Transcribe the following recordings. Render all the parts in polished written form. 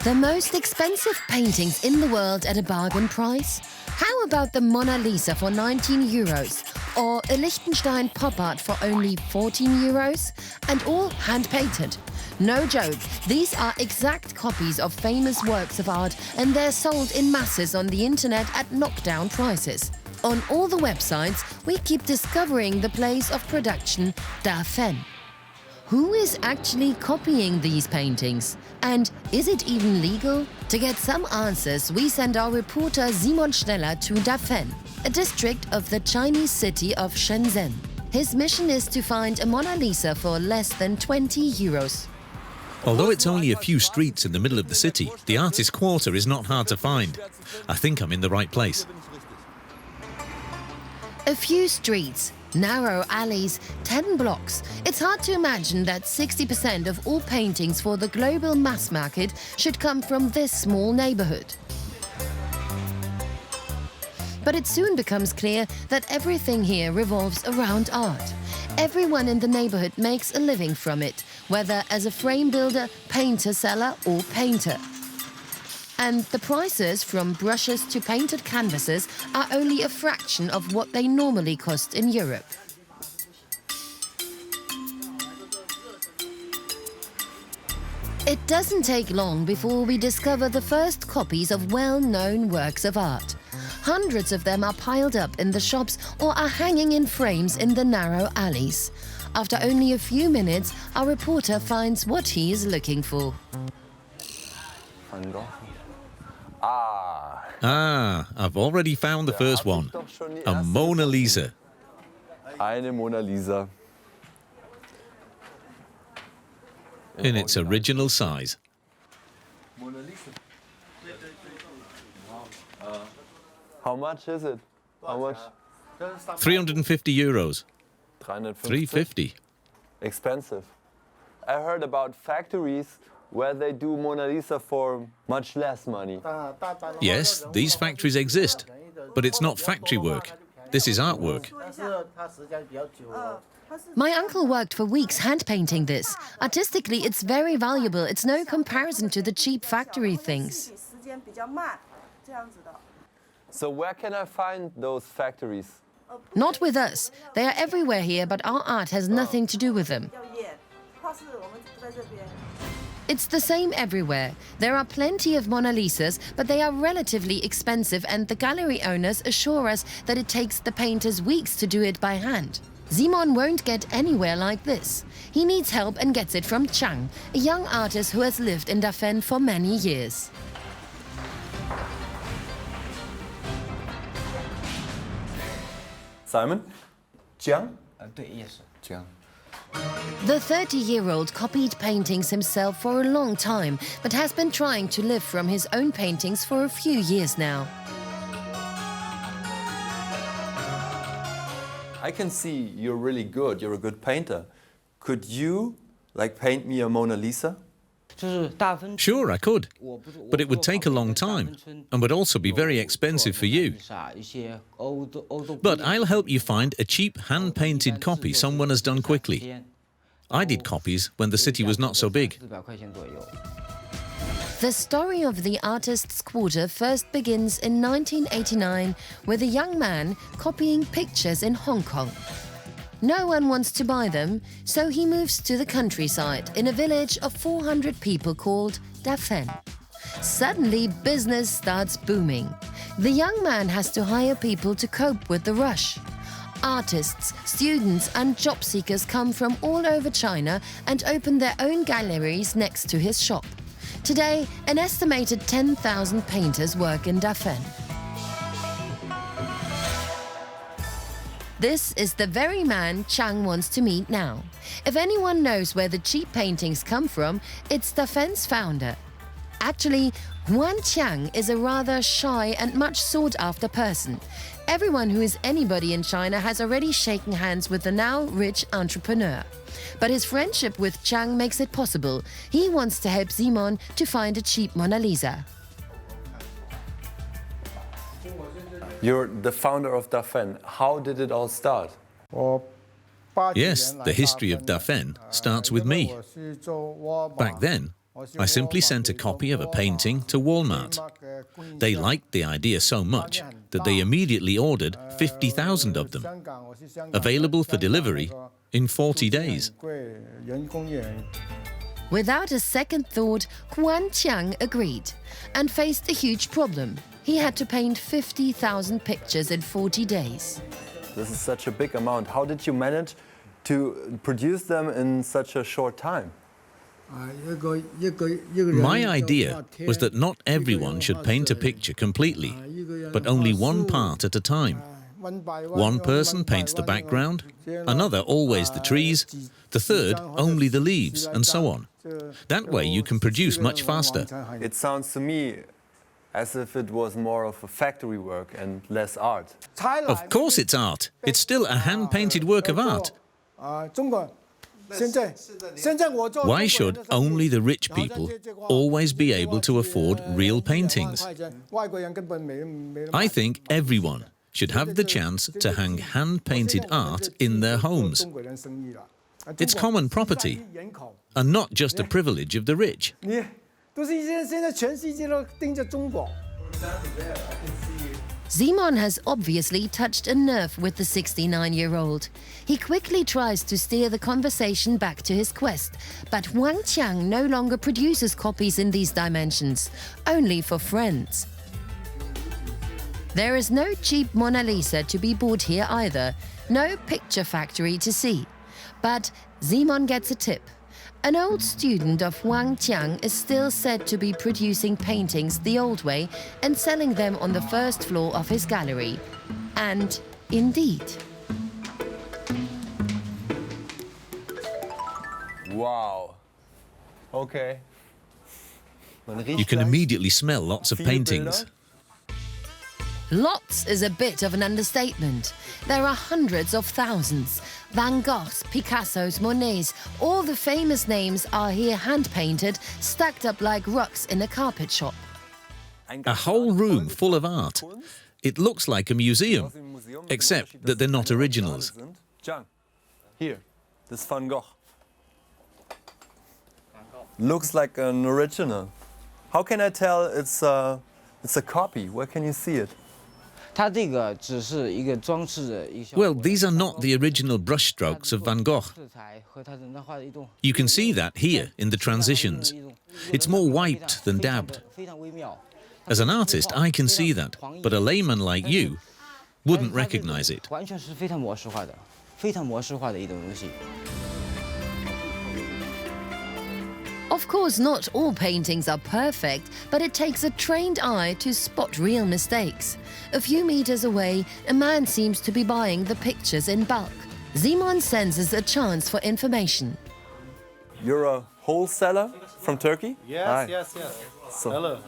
The most expensive paintings in the world at a bargain price? How about the Mona Lisa for 19 euros or a Liechtenstein pop art for only 14 euros? And all hand-painted. No joke, these are exact copies of famous works of art and they're sold in masses on the internet at knockdown prices. On all the websites, we keep discovering the place of production, Defan. Who is actually copying these paintings? And is it even legal? To get some answers, we send our reporter Simon Schneller to Defan, a district of the Chinese city of Shenzhen. His mission is to find a Mona Lisa for less than 20 euros. Although it's only a few streets in the middle of the city, the artist's quarter is not hard to find. I think I'm in the right place. A few streets, narrow alleys, 10 blocks. It's hard to imagine that 60% of all paintings for the global mass market should come from this small neighborhood. But it soon becomes clear that everything here revolves around art. Everyone in the neighborhood makes a living from it, whether as a frame builder, painter seller or painter. And the prices, from brushes to painted canvases, are only a fraction of what they normally cost in Europe. It doesn't take long before we discover the first copies of well-known works of art. Hundreds of them are piled up in the shops or are hanging in frames in the narrow alleys. After only a few minutes, our reporter finds what he is looking for. I've already found the first one. A Mona Lisa. Eine Mona Lisa. In its original size. How much is it? How much? 350 euros. 350. Expensive. I heard about factories where they do Mona Lisa for much less money. Yes, these factories exist, but it's not factory work. This is artwork. My uncle worked for weeks hand-painting this. Artistically, it's very valuable. It's no comparison to the cheap factory things. So where can I find those factories? Not with us. They are everywhere here, but our art has nothing to do with them. It's the same everywhere. There are plenty of Mona Lisas, but they are relatively expensive, and the gallery owners assure us that it takes the painters weeks to do it by hand. Simon won't get anywhere like this. He needs help and gets it from Chang, a young artist who has lived in Defan for many years. Simon? Jiang? Yes. Jiang. The 30-year-old copied paintings himself for a long time, but has been trying to live from his own paintings for a few years now. I can see you're really good. You're a good painter. Could you, paint me a Mona Lisa? Sure, I could, but it would take a long time and would also be very expensive for you. But I'll help you find a cheap hand-painted copy someone has done quickly. I did copies when the city was not so big. The story of the artist's quarter first begins in 1989 with a young man copying pictures in Hong Kong. No one wants to buy them, so he moves to the countryside in a village of 400 people called Defan. Suddenly, business starts booming. The young man has to hire people to cope with the rush. Artists, students and job seekers come from all over China and open their own galleries next to his shop. Today, an estimated 10,000 painters work in Defan. This is the very man Chang wants to meet now. If anyone knows where the cheap paintings come from, it's Defan's founder. Actually, Huan Qiang is a rather shy and much sought-after person. Everyone who is anybody in China has already shaken hands with the now rich entrepreneur. But his friendship with Chang makes it possible. He wants to help Simon to find a cheap Mona Lisa. You're the founder of Defan. How did it all start? Yes, the history of Defan starts with me. Back then, I simply sent a copy of a painting to Walmart. They liked the idea so much that they immediately ordered 50,000 of them, available for delivery in 40 days. Without a second thought, Huang Qiang agreed and faced a huge problem. He had to paint 50,000 pictures in 40 days. This is such a big amount. How did you manage to produce them in such a short time? My idea was that not everyone should paint a picture completely, but only one part at a time. One person paints the background, another always the trees, the third only the leaves, and so on. That way you can produce much faster. It sounds to me as if it was more of a factory work and less art. Of course it's art. It's still a hand-painted work of art. Why should only the rich people always be able to afford real paintings? I think everyone should have the chance to hang hand-painted art in their homes. It's common property, and not just a privilege of the rich. Simon has obviously touched a nerve with the 69-year-old. He quickly tries to steer the conversation back to his quest, but Huang Qiang no longer produces copies in these dimensions, only for friends. There is no cheap Mona Lisa to be bought here either, no picture factory to see. But Simon gets a tip. An old student of Huang Qiang is still said to be producing paintings the old way and selling them on the first floor of his gallery. And indeed. Wow. Okay. You can immediately smell lots of paintings. Lots is a bit of an understatement. There are hundreds of thousands. Van Goghs, Picassos, Monets, all the famous names are here hand-painted, stacked up like rocks in a carpet shop. A whole room full of art. It looks like a museum, except that they're not originals. Here, this Van Gogh. Looks like an original. How can I tell it's a copy? Where can you see it? Well, these are not the original brushstrokes of Van Gogh. You can see that here in the transitions. It's more wiped than dabbed. As an artist, I can see that, but a layman like you wouldn't recognize it. Of course, not all paintings are perfect, but it takes a trained eye to spot real mistakes. A few meters away, a man seems to be buying the pictures in bulk. Simon senses a chance for information. You're a wholesaler from Turkey? Yes, Hi. yes. Hello.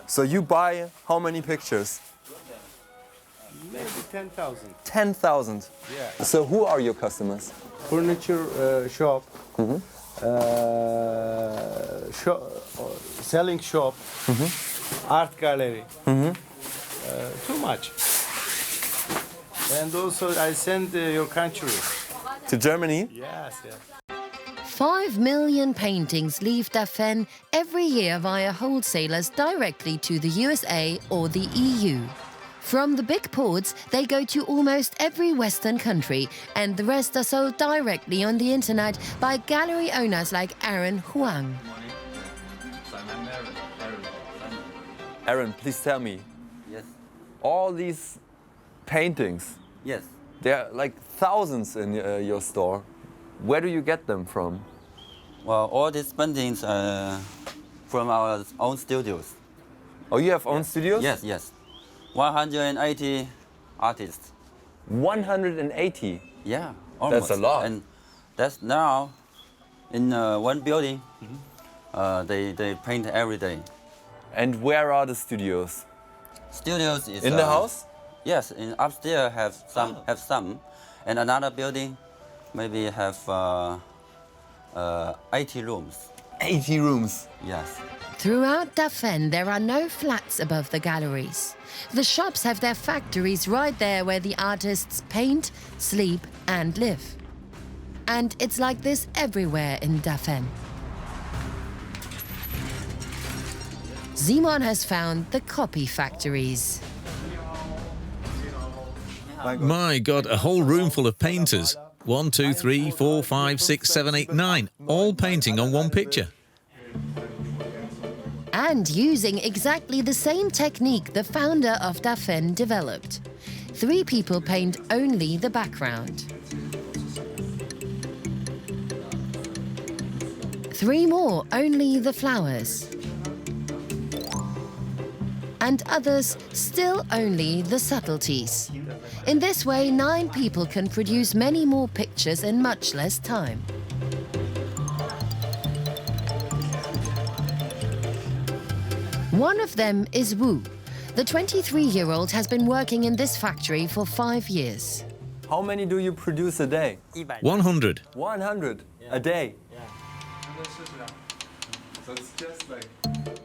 So you buy how many pictures? Maybe 10,000. 10,000? Yeah. So who are your customers? Furniture shop. Selling shop. Art gallery. Too much. And also I send your country. To Germany? Yes, yes. 5 million paintings leave Defan every year via wholesalers directly to the USA or the EU. From the big ports, they go to almost every Western country, and the rest are sold directly on the internet by gallery owners like Aaron Huang. Aaron, please tell me. Yes. All these paintings, Yes. there are like thousands in your store. Where do you get them from? Well, all these paintings are from our own studios. Oh, you have own studios? Yes, yes. 180 artists. 180? Yeah, almost. That's a lot. And that's now in one building. They paint every day. And where are the studios? Studios is In the house? Yes, in upstairs have some, and another building maybe have 80 rooms. 80 rooms. Yes. Throughout Defan, there are no flats above the galleries. The shops have their factories right there where the artists paint, sleep, and live. And it's like this everywhere in Defan. Simon has found the copy factories. My God, a whole room full of painters. 1, 2, 3, 4, 5, 6, 7, 8, 9, all painting on one picture. And using exactly the same technique the founder of Defan developed. 3 people paint only the background. 3 more only the flowers. And others still only the subtleties. In this way, 9 people can produce many more pictures in much less time. One of them is Wu. The 23-year-old has been working in this factory for 5 years. How many do you produce a day? 100. 100 a day.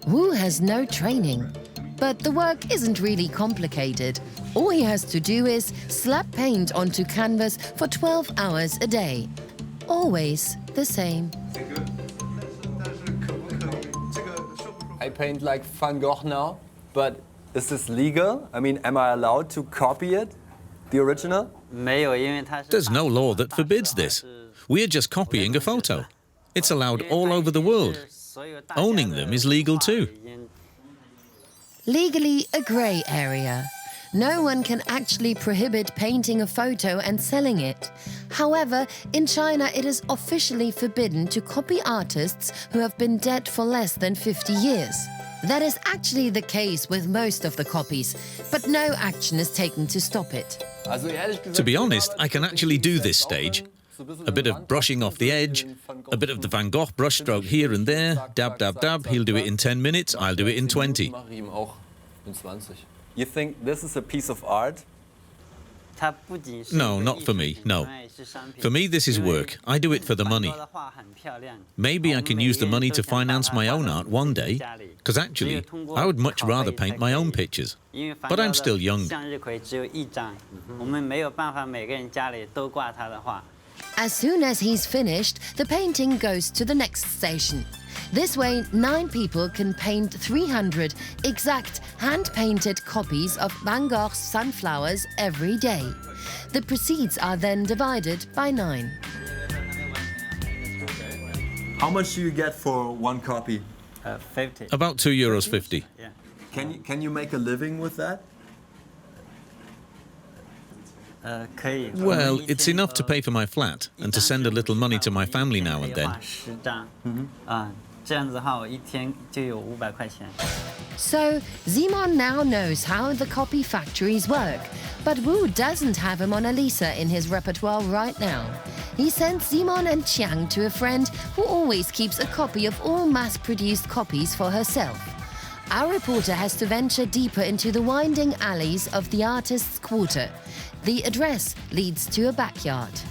Wu has no training, but the work isn't really complicated. All he has to do is slap paint onto canvas for 12 hours a day. Always the same. I paint like Van Gogh now, but is this legal? I mean, am I allowed to copy it, the original? There's no law that forbids this. We're just copying a photo. It's allowed all over the world. Owning them is legal too. Legally a grey area. No one can actually prohibit painting a photo and selling it. However, in China it is officially forbidden to copy artists who have been dead for less than 50 years. That is actually the case with most of the copies, but no action is taken to stop it. To be honest, I can actually do this stage. A bit of brushing off the edge, a bit of the Van Gogh brushstroke here and there, dab, dab, dab. He'll do it in 10 minutes, I'll do it in 20. You think this is a piece of art? No, not for me, no. For me, this is work. I do it for the money. Maybe I can use the money to finance my own art one day, because actually, I would much rather paint my own pictures. But I'm still young. As soon as he's finished, the painting goes to the next station. This way, 9 people can paint 300 exact hand-painted copies of Van Gogh's sunflowers every day. The proceeds are then divided by 9. How much do you get for one copy? 50. About €2.50. Yeah. Can you make a living with that? Well, it's enough to pay for my flat and to send a little money to my family now and then. So, Simon now knows how the copy factories work, but Wu doesn't have a Mona Lisa in his repertoire right now. He sends Simon and Chiang to a friend who always keeps a copy of all mass-produced copies for herself. Our reporter has to venture deeper into the winding alleys of the artist's quarter. The address leads to a backyard.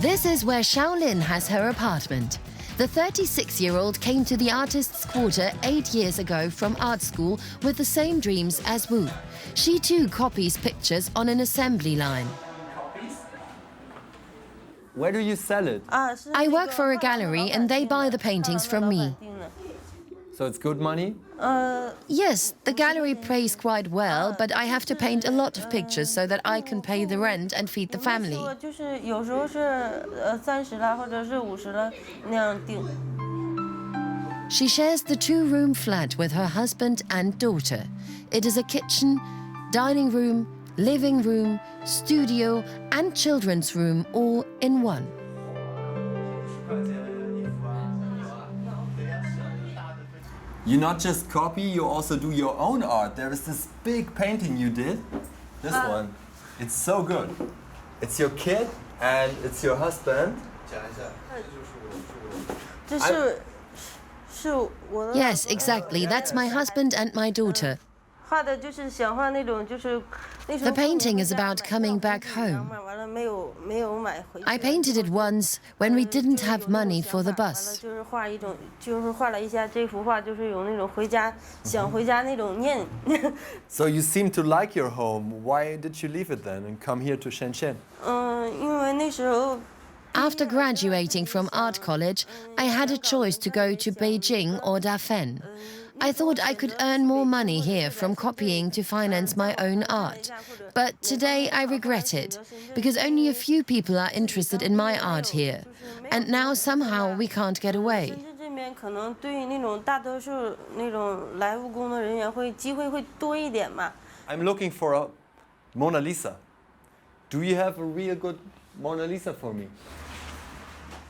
This is where Shaolin has her apartment. The 36-year-old came to the artist's quarter 8 years ago from art school with the same dreams as Wu. She too copies pictures on an assembly line. Where do you sell it? I work for a gallery and they buy the paintings from me. So it's good money? Yes, the gallery pays quite well, but I have to paint a lot of pictures so that I can pay the rent and feed the family. She shares the 2-room flat with her husband and daughter. It is a kitchen, dining room, living room, studio and children's room all in one. You not just copy, you also do your own art. There is this big painting you did. This one. It's so good. It's your kid and it's your husband. Yes, exactly. That's my husband and my daughter. The painting is about coming back home. I painted it once when we didn't have money for the bus. So you seem to like your home. Why did you leave it then and come here to Shenzhen? After graduating from art college, I had a choice to go to Beijing or Defan. I thought I could earn more money here from copying to finance my own art. But today I regret it, because only a few people are interested in my art here. And now somehow we can't get away. I'm looking for a Mona Lisa. Do you have a real good Mona Lisa for me?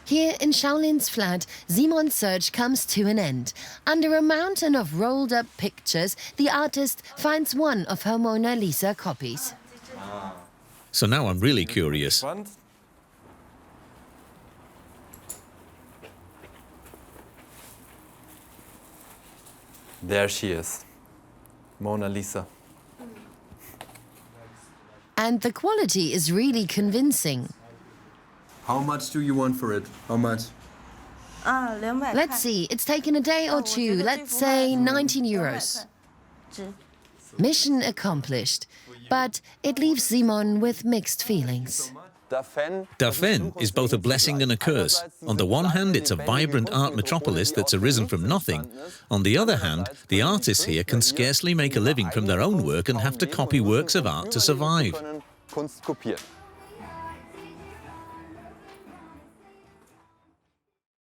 Here in Shaolin's flat, Simon's search comes to an end. Under a mountain of rolled-up pictures, the artist finds one of her Mona Lisa copies. So now I'm really curious. There she is, Mona Lisa. And the quality is really convincing. How much do you want for it? How much? Let's see, it's taken a day or two, let's say 19 euros. Mission accomplished, but it leaves Simon with mixed feelings. Defan is both a blessing and a curse. On the one hand, it's a vibrant art metropolis that's arisen from nothing. On the other hand, the artists here can scarcely make a living from their own work and have to copy works of art to survive.